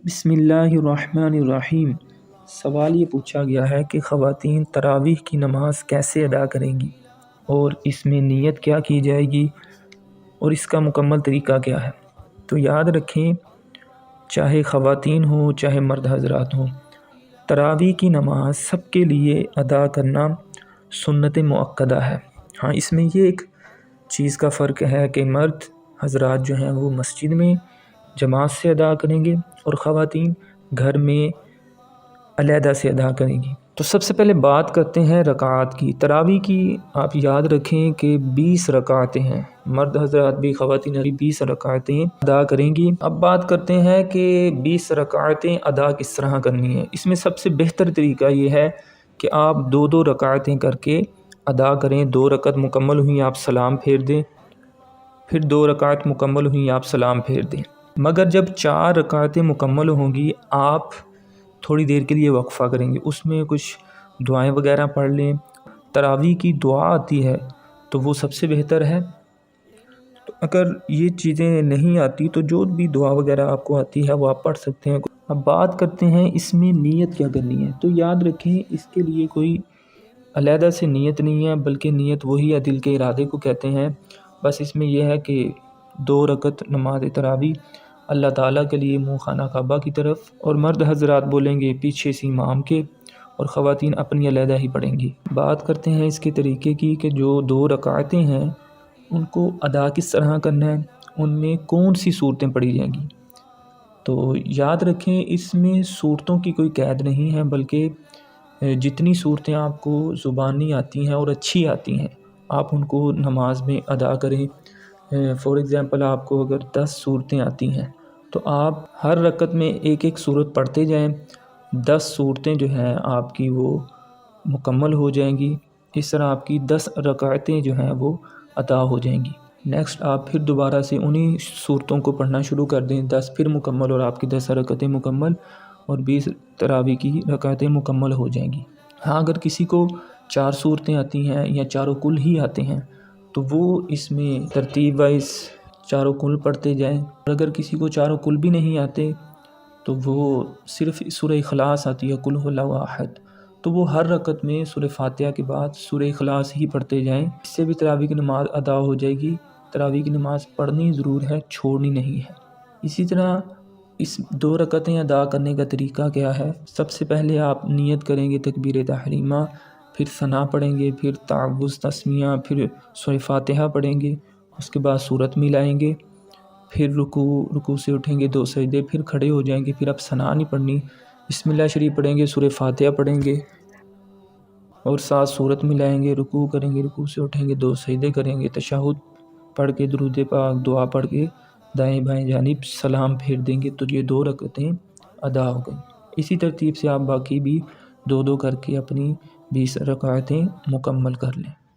بسم اللہ الرحمن الرحیم۔ سوال یہ پوچھا گیا ہے کہ خواتین تراویح کی نماز کیسے ادا کریں گی اور اس میں نیت کیا کی جائے گی اور اس کا مکمل طریقہ کیا ہے۔ تو یاد رکھیں، چاہے خواتین ہوں چاہے مرد حضرات ہوں، تراویح کی نماز سب کے لیے ادا کرنا سنت مؤکدہ ہے۔ ہاں، اس میں یہ ایک چیز کا فرق ہے کہ مرد حضرات جو ہیں وہ مسجد میں جماعت سے ادا کریں گے اور خواتین گھر میں علیحدہ سے ادا کریں گی۔ تو سب سے پہلے بات کرتے ہیں رکعات کی۔ تراویح کی آپ یاد رکھیں کہ 20 رکعتیں ہیں، مرد حضرات بھی خواتین بھی 20 رکعتیں ادا کریں گی۔ اب بات کرتے ہیں کہ 20 رکعتیں ادا کس طرح کرنی ہیں۔ اس میں سب سے بہتر طریقہ یہ ہے کہ آپ 2 رکعتیں کر کے ادا کریں۔ 2 رکعت مکمل ہوئی آپ سلام پھیر دیں، پھر 2 رکعت مکمل ہوئی آپ سلام پھیر دیں۔ مگر جب 4 رکعتیں مکمل ہوں گی آپ تھوڑی دیر کے لیے وقفہ کریں گے، اس میں کچھ دعائیں وغیرہ پڑھ لیں۔ تراویح کی دعا آتی ہے تو وہ سب سے بہتر ہے۔ تو اگر یہ چیزیں نہیں آتی تو جو بھی دعا وغیرہ آپ کو آتی ہے وہ آپ پڑھ سکتے ہیں۔ اب بات کرتے ہیں اس میں نیت کیا کرنی ہے۔ تو یاد رکھیں اس کے لیے کوئی علیحدہ سے نیت نہیں ہے، بلکہ نیت وہی ہے، دل کے ارادے کو کہتے ہیں۔ بس اس میں یہ ہے کہ 2 رکعت نماز تراویح اللہ تعالیٰ کے لیے منہ خانہ کعبہ کی طرف، اور مرد حضرات بولیں گے پیچھے سے امام کے، اور خواتین اپنی علیحدہ ہی پڑھیں گی۔ بات کرتے ہیں اس کے طریقے کی کہ جو 2 رکعتیں ہیں ان کو ادا کس طرح کرنا ہے، ان میں کون سی صورتیں پڑھی جائیں گی۔ تو یاد رکھیں اس میں صورتوں کی کوئی قید نہیں ہے، بلکہ جتنی صورتیں آپ کو زبانی آتی ہیں اور اچھی آتی ہیں آپ ان کو نماز میں ادا کریں۔ فار ایگزامپل آپ کو اگر 10 صورتیں آتی ہیں تو آپ ہر رکعت میں ایک صورت پڑھتے جائیں، 10 صورتیں جو ہیں آپ کی وہ مکمل ہو جائیں گی۔ اس طرح آپ کی 10 رکعتیں جو ہیں وہ ادا ہو جائیں گی۔ نیکسٹ آپ پھر دوبارہ سے انہی صورتوں کو پڑھنا شروع کر دیں، 10 پھر مکمل اور آپ کی 10 رکعتیں مکمل اور 20 تراویح کی رکعتیں مکمل ہو جائیں گی۔ ہاں، اگر کسی کو 4 صورتیں آتی ہیں یا چاروں کل ہی آتے ہیں تو وہ اس میں ترتیب وائز چاروں کل پڑھتے جائیں، اور اگر کسی کو چاروں کل بھی نہیں آتے تو وہ صرف سورہ اخلاص آتی ہے، قل هو الله احد، تو وہ ہر رکعت میں سورہ فاتحہ کے بعد سورہ اخلاص ہی پڑھتے جائیں۔ اس سے بھی تراویح کی نماز ادا ہو جائے گی۔ تراویح کی نماز پڑھنی ضرور ہے، چھوڑنی نہیں ہے۔ اسی طرح اس 2 رکعتیں ادا کرنے کا طریقہ کیا ہے۔ سب سے پہلے آپ نیت کریں گے تکبیر تحریمہ، پھر ثنا پڑھیں گے، پھر تعوذ تسمیہ، پھر سورہ فاتحہ پڑھیں گے، اس کے بعد سورت ملائیں گے، پھر رکوع سے اٹھیں گے، 2 سجدے، پھر کھڑے ہو جائیں گے، پھر اب ثنا نہیں پڑھنی، بسم اللہ شریف پڑھیں گے، سورہ فاتحہ پڑھیں گے اور ساتھ سورت ملائیں گے، رکوع کریں گے، رکوع سے اٹھیں گے، 2 سجدے کریں گے، تشہد پڑھ کے درود پاک دعا پڑھ کے دائیں بائیں جانب سلام پھیر دیں گے، تو یہ 2 رکعتیں ادا ہو گئیں۔ اسی ترتیب سے آپ باقی بھی 2 کر کے اپنی 20 رکعتیں مکمل کر لیں۔